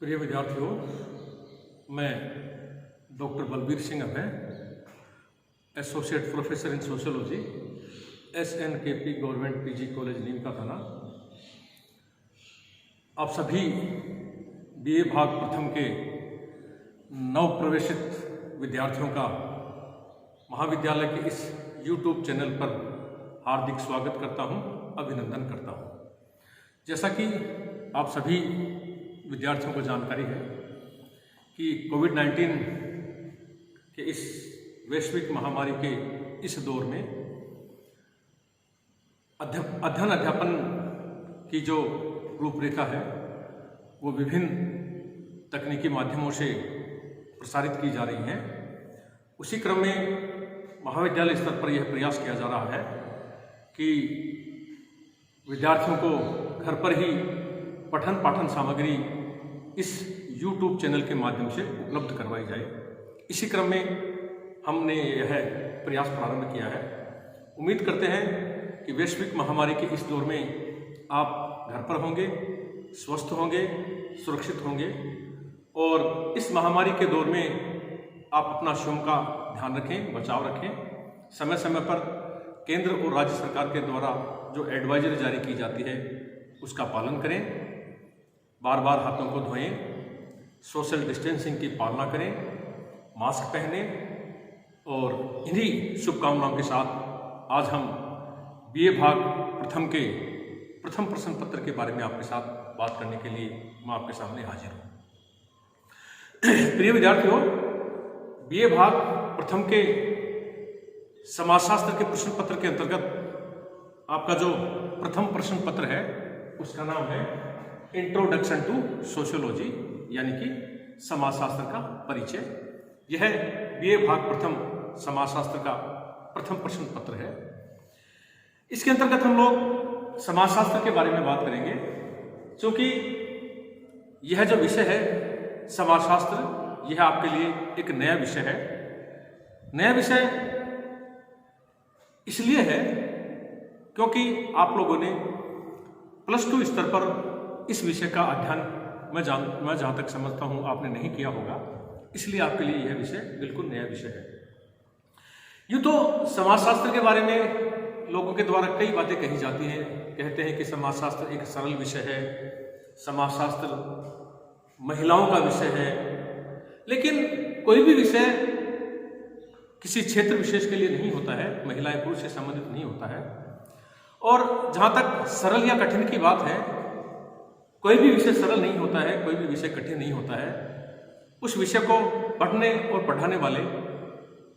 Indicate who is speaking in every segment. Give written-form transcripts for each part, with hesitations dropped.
Speaker 1: प्रिय विद्यार्थियों, मैं doctor Balbir Singh Abhay, associate professor in sociology, SNKP government PG college Neem Ka Thana. आप सभी BA भाग प्रथम के नव प्रवेशित विद्यार्थियों का महाविद्यालय के इस YouTube चैनल पर हार्दिक स्वागत करता हूं, अभिनंदन करता हूं। जैसा कि आप सभी विद्यार्थियों को जानकारी है कि कोविड-19 के इस वैश्विक महामारी के इस दौर में अध्ययन अध्यापन की जो रूपरेखा है वो विभिन्न तकनीकी माध्यमों से प्रसारित की जा रही हैं। उसी क्रम में महाविद्यालय स्तर पर यह प्रयास किया जा रहा है कि विद्यार्थियों को घर पर ही पठन पाठन सामग्री इस YouTube चैनल के माध्यम से उपलब्ध करवाई जाए। इसी क्रम में हमने यह प्रयास प्रारंभ किया है। उम्मीद करते हैं कि वैश्विक महामारी के इस दौर में आप घर पर होंगे, स्वस्थ होंगे, सुरक्षित होंगे और इस महामारी के दौर में आप अपना स्वयं का ध्यान रखें, बचाव रखें। समय समय पर केंद्र और राज्य सरकार के द्वारा जो एडवाइजरी जारी की जाती है उसका पालन करें, बार बार हाथों को धोएं, सोशल डिस्टेंसिंग की पालना करें, मास्क पहने और इन्हीं शुभकामनाओं के साथ आज हम BA भाग प्रथम के प्रथम प्रश्न पत्र के बारे में आपके साथ बात करने के लिए मैं आपके सामने हाजिर हूँ। प्रिय विद्यार्थियों, BA भाग प्रथम के समाजशास्त्र के प्रश्न पत्र के अंतर्गत आपका जो प्रथम प्रश्न पत्र है उसका नाम है इंट्रोडक्शन टू सोशियोलॉजी, यानी कि समाजशास्त्र का परिचय। यह BA भाग प्रथम समाजशास्त्र का प्रथम प्रश्न पत्र है। इसके अंतर्गत हम लोग समाजशास्त्र के बारे में बात करेंगे, क्योंकि यह जो विषय है समाजशास्त्र, यह आपके लिए एक नया विषय है। नया विषय इसलिए है क्योंकि आप लोगों ने +2 स्तर पर इस विषय का अध्ययन मैं जहाँ तक समझता हूँ आपने नहीं किया होगा, इसलिए आपके लिए यह विषय बिल्कुल नया विषय है। यूँ तो समाजशास्त्र के बारे में लोगों के द्वारा कई बातें कही जाती हैं। कहते हैं कि समाजशास्त्र एक सरल विषय है, समाजशास्त्र महिलाओं का विषय है। लेकिन कोई भी विषय किसी क्षेत्र विशेष के लिए नहीं होता है, महिलाएं पुरुष से संबंधित नहीं होता है। और जहाँ तक सरल या कठिन की बात है, कोई भी विषय सरल नहीं होता है, कोई भी विषय कठिन नहीं होता है। उस विषय को पढ़ने और पढ़ाने वाले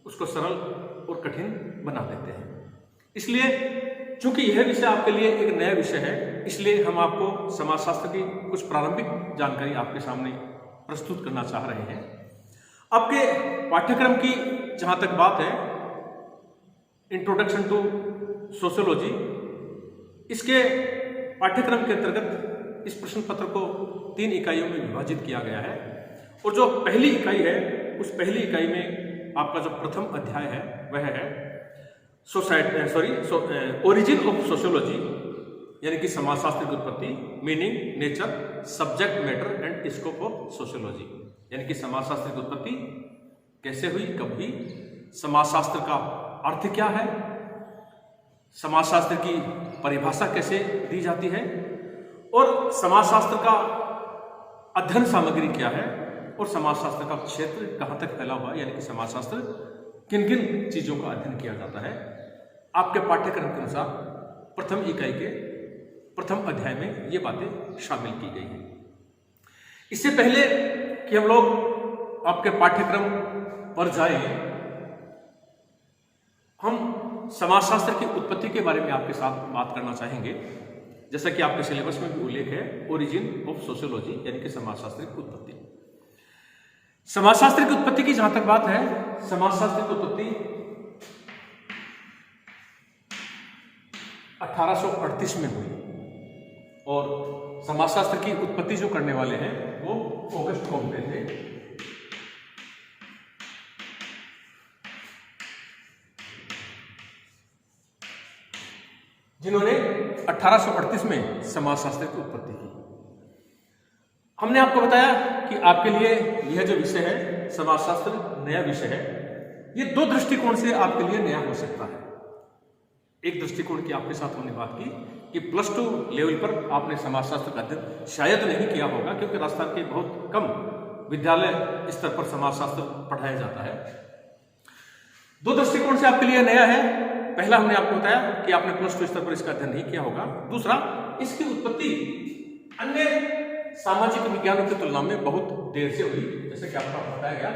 Speaker 1: उसको सरल और कठिन बना देते हैं। इसलिए चूंकि यह विषय आपके लिए एक नया विषय है, इसलिए हम आपको समाजशास्त्र की कुछ प्रारंभिक जानकारी आपके सामने प्रस्तुत करना चाह रहे हैं। आपके पाठ्यक्रम की जहाँ तक बात है, इंट्रोडक्शन टू सोशियोलॉजी, इसके पाठ्यक्रम के अंतर्गत इस प्रश्न पत्र को 3 इकाइयों में विभाजित किया गया है। और जो पहली इकाई है, उस पहली इकाई में आपका जो प्रथम अध्याय है वह है ओरिजिन ऑफ सोशियोलॉजी, यानी कि समाजशास्त्र की उत्पत्ति, meaning, nature, subject matter and scope of sociology, यानी कि समाजशास्त्र की उत्पत्ति कैसे हुई, कब हुई, समाजशास्त्र का अर्थ क्या है, समाजशास्त्र की परिभाषा कैसे दी जाती है और समाजशास्त्र का अध्ययन सामग्री क्या है और समाजशास्त्र का क्षेत्र कहाँ तक फैला हुआ है, यानी कि समाजशास्त्र किन किन चीज़ों का अध्ययन किया जाता है। आपके पाठ्यक्रम के अनुसार प्रथम इकाई के प्रथम अध्याय में ये बातें शामिल की गई हैं। इससे पहले कि हम लोग आपके पाठ्यक्रम पर जाएं, हम समाजशास्त्र की उत्पत्ति के बारे में आपके साथ बात करना चाहेंगे। जैसा कि आपके सिलेबस में भी उल्लेख है, ओरिजिन ऑफ सोशियोलॉजी, यानी कि समाजशास्त्र की उत्पत्ति। समाजशास्त्र की उत्पत्ति की जहां तक बात है, समाजशास्त्र की उत्पत्ति 1838 में हुई और समाजशास्त्र की उत्पत्ति जो करने वाले हैं वो ऑगस्ट कॉम्टे थे। जिन्होंने 1838 में समाजशास्त्र की उत्पत्ति की। हमने आपको बताया कि आपके लिए यह जो विषय है समाजशास्त्र नया विषय है। ये दो दृष्टिकोण से आपके लिए नया हो सकता है। एक दृष्टिकोण की आपके साथ हमने बात की कि +2 लेवल पर आपने समाजशास्त्र का अध्ययन शायद नहीं किया होगा, क्योंकि राजस्थान के बहुत कम विद्यालय स्तर पर समाजशास्त्र पढ़ाया जाता है। दो दृष्टिकोण से आपके लिए नया है। पहला हमने आपको बताया कि आपने +2 स्तर पर इसका अध्ययन नहीं किया होगा। दूसरा, इसकी उत्पत्ति अन्य सामाजिक विज्ञानों की तुलना में बहुत देर से हुई। जैसे कि आपको बताया गया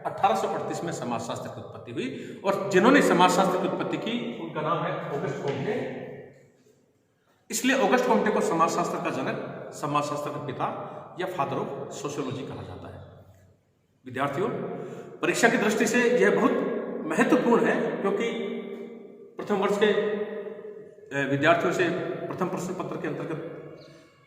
Speaker 1: 1838 में समाजशास्त्र की उत्पत्ति हुई, और जिन्होंने समाजशास्त्र की उत्पत्ति की उनका नाम है ऑगस्ट कॉम्टे। इसलिए ऑगस्ट कॉम्टे को समाजशास्त्र का जनक, समाजशास्त्र का पिता या फादर ऑफ सोशियोलॉजी कहा जाता है। विद्यार्थियों, परीक्षा की दृष्टि से यह बहुत महत्वपूर्ण है, क्योंकि प्रथम वर्ष के विद्यार्थियों से प्रथम प्रश्न पत्र के अंतर्गत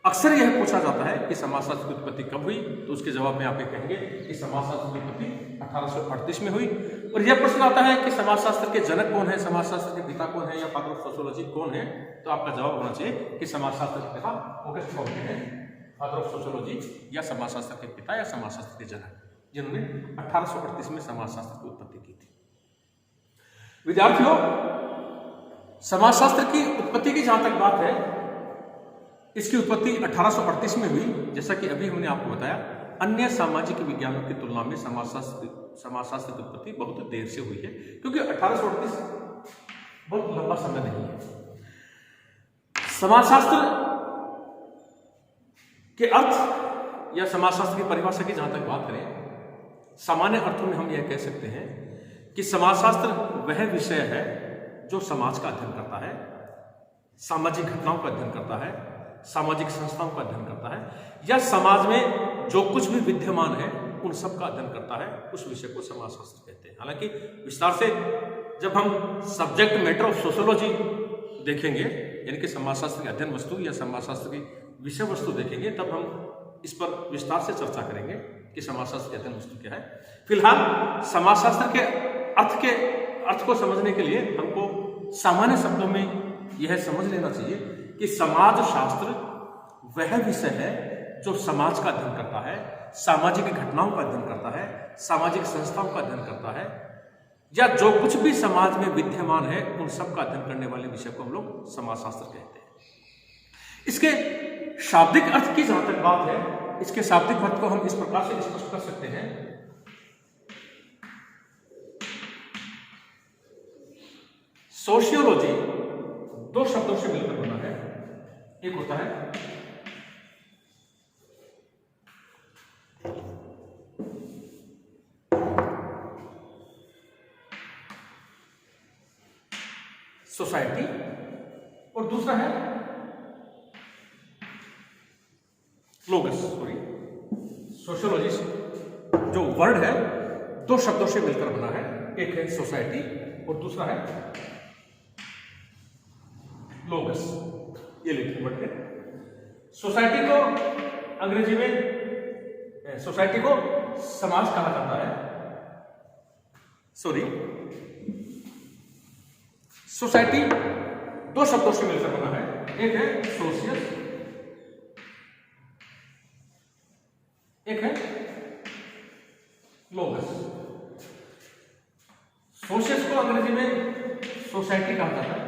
Speaker 1: अक्सर यह पूछा जाता है कि समाजशास्त्र की उत्पत्ति कब हुई, तो उसके जवाब में आप ये कहेंगे कि समाजशास्त्र की उत्पत्ति 1838 में हुई। और यह प्रश्न आता है कि समाजशास्त्र के जनक कौन है, समाजशास्त्र के पिता कौन है या फादर ऑफ सोशियोलॉजी कौन है, तो आपका जवाब होना चाहिए कि समाजशास्त्र के पिता ऑगस्ट कॉम्टे हैं, फादर ऑफ सोशियोलॉजी या समाजशास्त्र के पिता या समाजशास्त्र के जनक, जिन्होंने 1838 में समाजशास्त्र की उत्पत्ति की थी। विद्यार्थियों, समाजशास्त्र की उत्पत्ति की जहां तक बात है, इसकी उत्पत्ति 1838 में हुई। जैसा कि अभी हमने आपको बताया, अन्य सामाजिक विज्ञानों की तुलना में समाजशास्त्र की उत्पत्ति बहुत देर से हुई है, क्योंकि 1838 बहुत लंबा समय नहीं है। समाजशास्त्र के अर्थ या समाजशास्त्र की परिभाषा की जहां तक बात करें, सामान्य अर्थों में हम यह कह सकते हैं कि समाजशास्त्र वह विषय है जो समाज का अध्ययन करता है, सामाजिक घटनाओं का अध्ययन करता है, सामाजिक संस्थाओं का अध्ययन करता है, या समाज में जो कुछ भी विद्यमान है उन सब का अध्ययन करता है। उस विषय को समाजशास्त्र कहते हैं। हालांकि विस्तार से जब हम सब्जेक्ट मैटर ऑफ सोशियोलॉजी देखेंगे, यानी कि समाजशास्त्र की अध्ययन वस्तु या समाजशास्त्र की विषय वस्तु देखेंगे, तब हम इस पर विस्तार से चर्चा करेंगे कि समाजशास्त्र की अध्ययन वस्तु क्या है। फिलहाल समाजशास्त्र के अर्थ को समझने के लिए हमको सामान्य शब्दों में यह समझ लेना चाहिए कि समाजशास्त्र वह विषय है जो समाज का अध्ययन करता है, सामाजिक घटनाओं का अध्ययन करता है, सामाजिक संस्थाओं का अध्ययन करता है, या जो कुछ भी समाज में विद्यमान है उन सब का अध्ययन करने वाले विषय को हम लोग समाजशास्त्र कहते हैं। इसके शाब्दिक अर्थ की जहां तक बात है, इसके शाब्दिक अर्थ को हम इस प्रकार से स्पष्ट कर सकते हैं। सोशियोलॉजी दो शब्दों से मिलकर बना है। एक होता है सोसाइटी और दूसरा है लोगस। सोशियोलॉजी जो वर्ड है दो शब्दों से मिलकर बना है, एक है सोसाइटी और दूसरा है लोगस। ये लिखिए वर्ड है। सोसाइटी को अंग्रेजी में सोसाइटी को समाज कहा जाता है। सोसाइटी दो शब्दों से मिलकर बना है, एक है सोशियस, एक है लोगस। सोशियस को अंग्रेजी में सोसाइटी कहा जाता है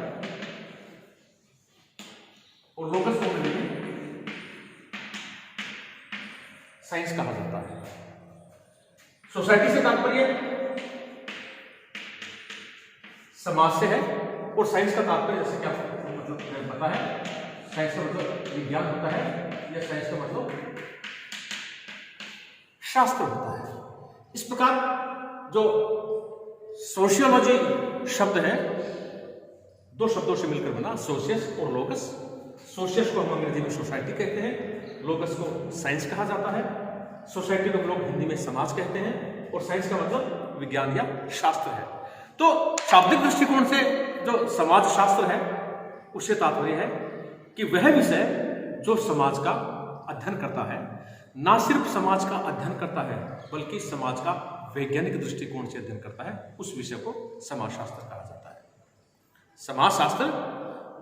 Speaker 1: और लोगस को अंग्रेजी में साइंस कहा जाता है। सोसाइटी से तात्पर्य समाज से है और साइंस का तात्पर्य जैसे कि आपको मतलब पता है, साइंस का मतलब विज्ञान होता है या साइंस का मतलब शास्त्र होता है। इस प्रकार जो सोशियोलॉजी शब्द है दो शब्दों से मिलकर बना, सोशियस और लोगस। सोशियस को हम अंग्रेजी में सोसाइटी कहते हैं, लोगस को साइंस कहा जाता है। सोसाइटी को हम लोग हिंदी में समाज कहते हैं और साइंस का मतलब विज्ञान या शास्त्र है। तो शाब्दिक दृष्टिकोण से जो समाज शास्त्र है उससे तात्पर्य है कि वह विषय जो समाज का अध्ययन करता है, ना सिर्फ समाज का अध्ययन करता है बल्कि समाज का वैज्ञानिक दृष्टिकोण से अध्ययन करता है, उस विषय को समाजशास्त्र कहा जाता है। समाजशास्त्र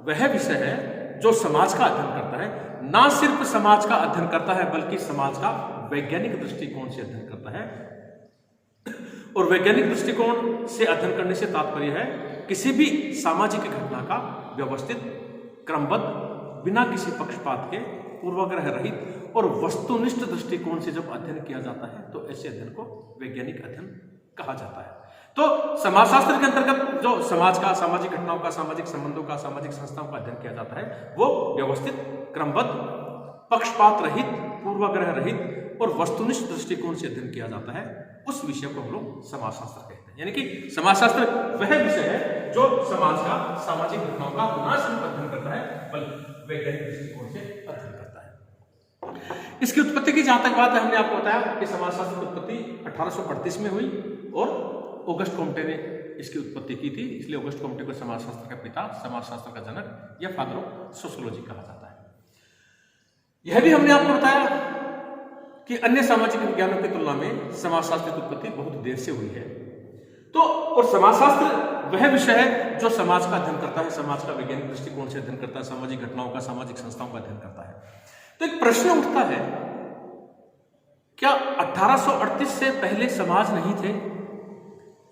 Speaker 1: वह विषय है जो समाज का अध्ययन करता है, ना सिर्फ समाज का अध्ययन करता है बल्कि समाज का वैज्ञानिक दृष्टिकोण से अध्ययन करता है। और वैज्ञानिक दृष्टिकोण से अध्ययन करने से तात्पर्य है किसी भी सामाजिक घटना का व्यवस्थित, क्रमबद्ध, बिना किसी पक्षपात के, पूर्वाग्रह रहित और वस्तुनिष्ठ दृष्टिकोण से जब अध्ययन किया जाता है तो ऐसे अध्ययन को वैज्ञानिक अध्ययन कहा जाता है। तो समाजशास्त्र के अंतर्गत जो समाज का, सामाजिक घटनाओं का, सामाजिक संबंधों का, सामाजिक संस्थाओं का अध्ययन किया जाता है वो व्यवस्थित, क्रमबद्ध, पक्षपात रहित, पूर्वाग्रह रहित और वस्तुनिष्ठ दृष्टिकोण से अध्ययन किया जाता है। उस विषय को हम लोग समाजशास्त्र कहते हैं। यानी कि समाजशास्त्र वह विषय है जो समाज का, सामाजिक घटनाओं का न सिर्फ अध्ययन करता है बल्कि वैज्ञानिक दृष्टिकोण से अध्ययन करता है। इसकी उत्पत्ति की जहां तक बात है, हमने आपको बताया कि समाजशास्त्र की उत्पत्ति 1838 में हुई और ऑगस्ट कॉम्टे ने इसकी उत्पत्ति की थी, इसलिए ऑगस्ट कॉम्टे को समाजशास्त्र का पिता, समाजशास्त्र का जनक या फादर ऑफ सोशियोलॉजी कहा जाता है। यह भी हमने आपको बताया कि अन्य सामाजिक विज्ञानों की तुलना में समाजशास्त्र की उत्पत्ति बहुत देर से हुई है। तो और समाजशास्त्र वह विषय है जो समाज का अध्ययन करता है, समाज का वैज्ञानिक दृष्टिकोण से अध्ययन करता है, सामाजिक घटनाओं का, सामाजिक संस्थाओं का अध्ययन करता है। तो एक प्रश्न उठता है, क्या 1838 से पहले समाज नहीं थे?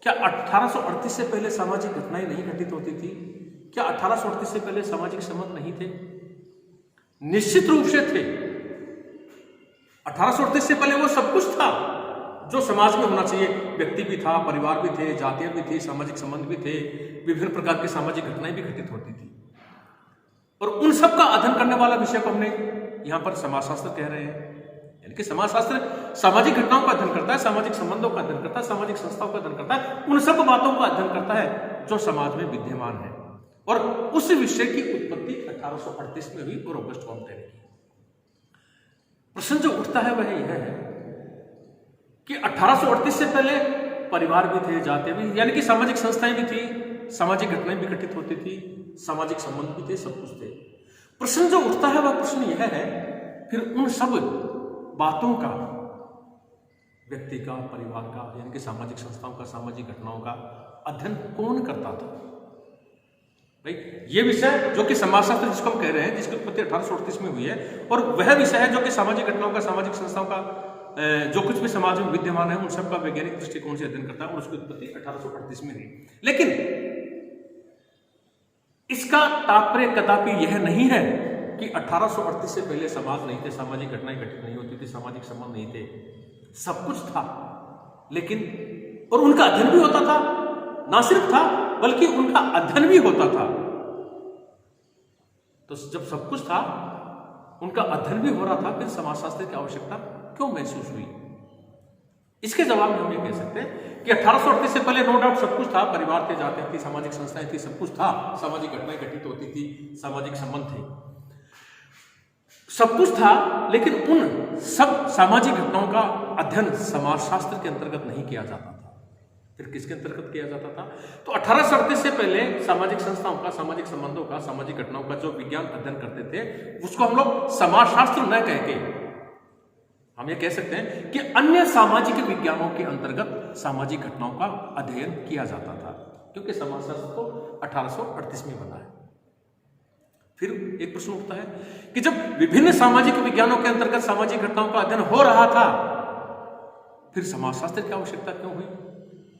Speaker 1: क्या 1838 से पहले सामाजिक घटनाएं नहीं घटित होती थी? क्या 1838 से पहले सामाजिक संबंध नहीं थे? निश्चित रूप से थे। 1838 से पहले वो सब कुछ था जो समाज में होना चाहिए। व्यक्ति भी था, परिवार भी थे, जातियां भी थी, सामाजिक संबंध भी थे, विभिन्न प्रकार की सामाजिक घटनाएं भी घटित होती थी। और उन सब का अध्ययन करने वाला विषय को हमने यहां पर समाजशास्त्र कह रहे हैं। यानी कि समाजशास्त्र सामाजिक घटनाओं का अध्ययन करता है, सामाजिक संबंधों का अध्ययन करता है, सामाजिक संस्थाओं का अध्ययन करता है, उन सब बातों का अध्ययन करता है जो समाज में विद्यमान है। और उस विषय की उत्पत्ति 1838 में हुई और ऑगस्ट कॉम्टे ने की। प्रश्न जो उठता है वह यह है कि 1838 से पहले परिवार भी थे, जातियां भी, यानी कि सामाजिक संस्थाएं भी थी, सामाजिक घटनाएं भी घटित होती थी, सामाजिक संबंध भी थे, सब कुछ थे। प्रश्न जो उठता है वह प्रश्न यह है, फिर उन सब बातों का, व्यक्ति का, परिवार का, यानी कि सामाजिक संस्थाओं का, सामाजिक घटनाओं का अध्ययन कौन करता था? भाई ये विषय जो कि समाजशास्त्र जिसको हम कह रहे हैं, जिसकी उत्पत्ति 1838 में हुई है, और वह विषय है जो कि सामाजिक घटनाओं का, सामाजिक संस्थाओं का, जो कुछ भी समाज में विद्यमान है उन सब का वैज्ञानिक दृष्टिकोण से अध्ययन करता है, और उसकी उत्पत्ति 1838 में हुई। लेकिन इसका तात्पर्य कदापि यह नहीं है कि 1838 से पहले समाज नहीं थे, सामाजिक घटनाएं घटित नहीं होती थी, सामाजिक संबंध नहीं थे। सब कुछ था, लेकिन और उनका अध्ययन भी होता था, ना सिर्फ था बल्कि उनका अध्ययन भी होता था। तो जब सब कुछ था, उनका अध्ययन भी हो रहा था, फिर समाजशास्त्र की आवश्यकता क्यों महसूस हुई? इसके जवाब में हम ये कह सकते हैं कि 1838 से पहले नो डाउट सब कुछ था, परिवार थे, जातियां थी, सामाजिक संस्थाएं थी, सब कुछ था, सामाजिक घटनाएं घटित होती थी, सामाजिक संबंध थे, सब कुछ था। लेकिन उन सब सामाजिक घटनाओं का अध्ययन समाजशास्त्र के अंतर्गत नहीं किया जाता था। फिर किसके अंतर्गत किया जाता था? तो 1838 से पहले सामाजिक संस्थाओं का, सामाजिक संबंधों का, सामाजिक घटनाओं का जो विज्ञान अध्ययन करते थे, उसको हम लोग समाजशास्त्र न कह के हम ये कह सकते हैं कि अन्य सामाजिक विज्ञानों के अंतर्गत सामाजिक घटनाओं का अध्ययन किया जाता था, क्योंकि समाजशास्त्र तो 1838 में बना है। फिर एक प्रश्न उठता है कि जब विभिन्न सामाजिक विज्ञानों के अंतर्गत सामाजिक घटनाओं का अध्ययन हो रहा था, फिर समाजशास्त्र की आवश्यकता क्यों हुई?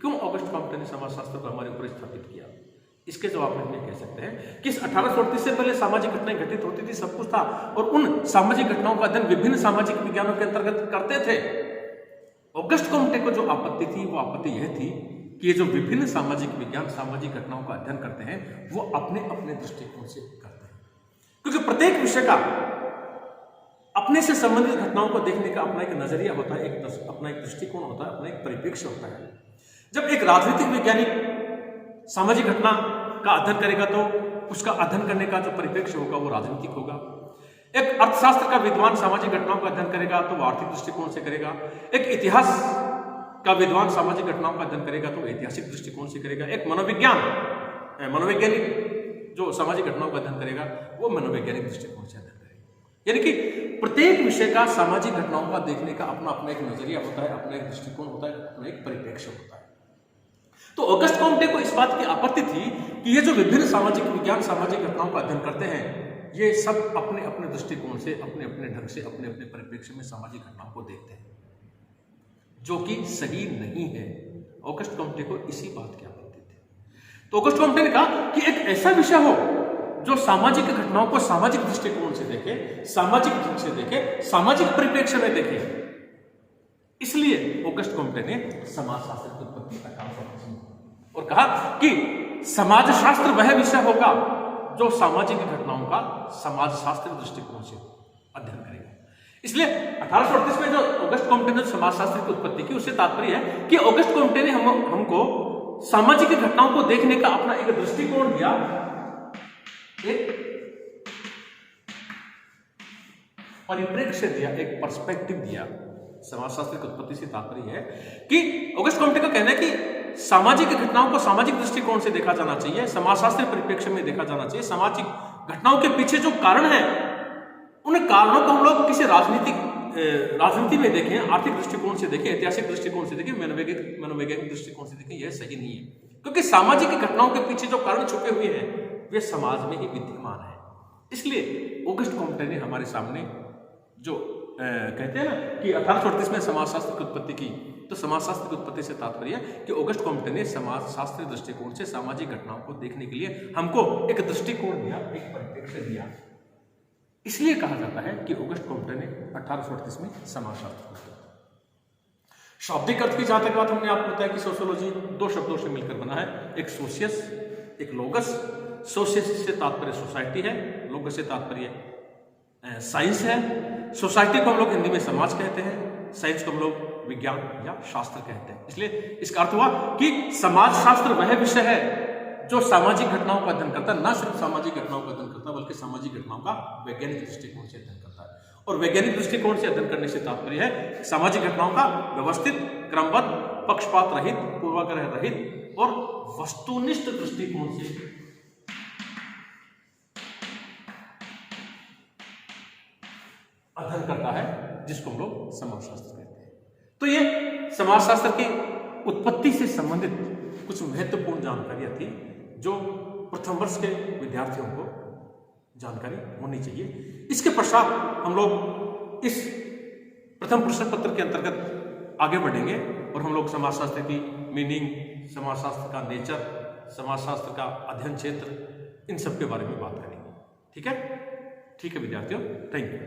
Speaker 1: क्यों ऑगस्ट कॉम्टे ने समाजशास्त्र को हमारे ऊपर स्थापित किया? इसके जवाब में हम ये कह सकते हैं कि 1838 से पहले सामाजिक घटनाएं घटित होती थी, सब कुछ था, और उन सामाजिक घटनाओं का अध्ययन विभिन्न सामाजिक विज्ञानों के अंतर्गत करते थे। ऑगस्ट कॉम्टे को जो आपत्ति थी, वो आपत्ति यह थी कि ये जो विभिन्न सामाजिक विज्ञान सामाजिक घटनाओं का अध्ययन करते हैं, वो अपने अपने दृष्टिकोण से करते हैं, क्योंकि प्रत्येक विषय का अपने से संबंधित घटनाओं को देखने का अपना एक नजरिया होता है, अपना एक दृष्टिकोण होता है, अपना एक परिप्रेक्ष्य होता है। जब एक राजनीतिक वैज्ञानिक सामाजिक घटना का अध्ययन करेगा तो उसका अध्ययन करने का जो परिप्रेक्ष्य होगा वो राजनीतिक होगा। एक अर्थशास्त्र का विद्वान सामाजिक घटनाओं का अध्ययन करेगा तो वो आर्थिक दृष्टिकोण से करेगा। एक इतिहास का विद्वान सामाजिक घटनाओं का अध्ययन करेगा तो ऐतिहासिक दृष्टिकोण से करेगा। एक मनोवैज्ञानिक जो सामाजिक घटनाओं का अध्ययन करेगा वो मनोवैज्ञानिक दृष्टिकोण से अध्ययन करेगा। यानी कि प्रत्येक विषय का सामाजिक घटनाओं का देखने का अपना अपना एक नजरिया होता है, अपना एक दृष्टिकोण होता है, अपना एक परिप्रेक्ष्य होता है। तो ऑगस्ट कॉम्टे को इस बात की आपत्ति थी कि ये जो विभिन्न सामाजिक विज्ञान सामाजिक घटनाओं का अध्ययन करते हैं, ये सब अपने अपने दृष्टिकोण से, अपने अपने ढंग से, अपने अपने परिप्रेक्ष्य में सामाजिक घटनाओं को देखते हैं, जो कि सही नहीं है। ऑगस्ट कॉम्टे को इसी बात की आपत्ति थी। तो ऑगस्ट कॉम्टे ने कहा कि एक ऐसा विषय हो जो सामाजिक घटनाओं को सामाजिक दृष्टिकोण से देखे, सामाजिक ढंग से देखे, सामाजिक परिप्रेक्ष्य में देखे। इसलिए ऑगस्ट कॉम्टे ने समाजशास्त्र की उत्पत्ति 1838 में और कहा कि समाजशास्त्र वह विषय होगा जो सामाजिक घटनाओं का समाजशास्त्र दृष्टिकोण से अध्ययन करेगा। इसलिए 1838 में जो ऑगस्ट कॉम्टे ने समाजशास्त्र की उत्पत्ति की, उससे तात्पर्य है कि ऑगस्ट कॉम्टे ने हमको सामाजिक घटनाओं को देखने का अपना एक दृष्टिकोण दिया, एक परिप्रेक्ष्य दिया, एक पर्सपेक्टिव दिया। समाजशास्त्र की उत्पत्ति से तात्पर्य है कि ऑगस्ट कॉम्टे का कहना है कि सामाजिक घटनाओं को सामाजिक दृष्टिकोण से देखा जाना चाहिए, समाजशास्त्र परिप्रेक्ष्य में देखा जाना चाहिए। सामाजिक घटनाओं के पीछे जो कारण है, उन कारणों को हम लोग किसी राजनीति में देखें, आर्थिक दृष्टिकोण से देखें, ऐतिहासिक दृष्टिकोण से देखें, मनोवैज्ञानिक दृष्टिकोण से देखें, यह सही नहीं है। क्योंकि सामाजिक घटनाओं के पीछे जो कारण छुपे हुए हैं वे समाज में ही विद्यमान है। इसलिए ऑगस्ट कॉम्टे ने हमारे सामने जो कहते हैं ना कि 1838 में समाजशास्त्र की उत्पत्ति की, तो समाजशास्त्र की उत्पत्ति से तात्पर्य कि ऑगस्ट कॉम्टे ने समाजशास्त्रीय दृष्टिकोण से सामाजिक घटनाओं को देखने के लिए हमको एक दृष्टिकोण दिया, एक परिप्रेक्ष्य दिया। इसलिए कहा जाता है कि ऑगस्ट कॉम्टे ने 1838 में समाजशास्त्र को। शाब्दिक अर्थ की जहां तक बात हमने आपको बताया कि सोशियोलॉजी दो शब्दों से मिलकर बना है, एक सोशियस, एक लोगस। सोशियस से तात्पर्य सोसाइटी है, लोगस से तात्पर्य साइंस है। सोसाइटी को हम लोग हिंदी में समाज कहते हैं, साइंस को हम लोग विज्ञान या शास्त्र कहते हैं। इसलिए इसका अर्थ हुआ कि समाजशास्त्र वह विषय है जो सामाजिक घटनाओं का अध्ययन करता है, न सिर्फ सामाजिक घटनाओं का अध्ययन करता है बल्कि सामाजिक घटनाओं का वैज्ञानिक दृष्टिकोण से अध्ययन करता है। और वैज्ञानिक दृष्टिकोण से अध्ययन करने से तात्पर्य है सामाजिक घटनाओं का व्यवस्थित, क्रमबद्ध, पक्षपात रहित, पूर्वाग्रह रहित और वस्तुनिष्ठ दृष्टिकोण से अध्ययन करता है, जिसको हम लोग समाजशास्त्र कहते हैं। तो ये समाजशास्त्र की उत्पत्ति से संबंधित कुछ महत्वपूर्ण जानकारियां थी जो प्रथम वर्ष के विद्यार्थियों को जानकारी होनी चाहिए। इसके पश्चात हम लोग इस प्रथम प्रश्न पत्र के अंतर्गत आगे बढ़ेंगे और हम लोग समाजशास्त्र की मीनिंग, समाजशास्त्र का नेचर, समाजशास्त्र का अध्ययन क्षेत्र, इन सब के बारे में बात करेंगे। ठीक है विद्यार्थियों, थैंक यू।